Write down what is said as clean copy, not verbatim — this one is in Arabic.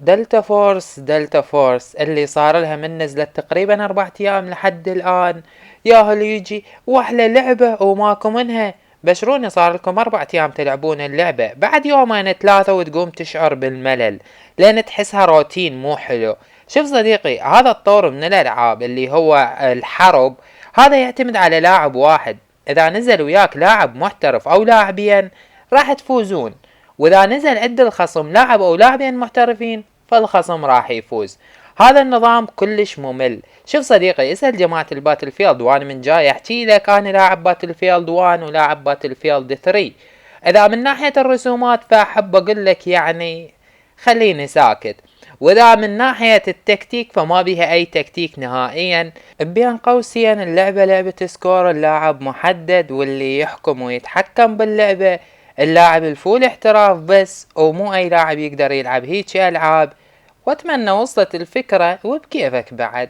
دلتا فورس اللي صار لها من نزلت تقريبا 4 ايام لحد الان، ياهل يجي واحلى لعبة وماكو منها. بشروني صار لكم 4 ايام تلعبون اللعبة، بعد يومين 3 وتقوم تشعر بالملل لان تحسها روتين مو حلو. شوف صديقي، هذا الطور من الالعاب اللي هو الحرب، هذا يعتمد على لاعب واحد. اذا نزل وياك لاعب محترف او لاعبين راح تفوزون، واذا نزل عند الخصم لاعب او لاعبين محترفين فالخصم راح يفوز. هذا النظام كلش ممل. شوف صديقي، اسأل جماعة الباتل فيلد وانا من جاي احكي لك انا لاعب باتل فيلد 1 ولاعب باتل فيلد 3. اذا من ناحية الرسومات فاحب اقول لك يعني خليني ساكت، واذا من ناحية التكتيك فما بيها اي تكتيك نهائيا. بين قوسين اللعبة لعبة سكور، اللاعب محدد واللي يحكم ويتحكم باللعبة اللاعب الفول احتراف بس، ومو اي لاعب يقدر يلعب هيك العاب. واتمنى وصلت الفكرة وبكيفك بعد.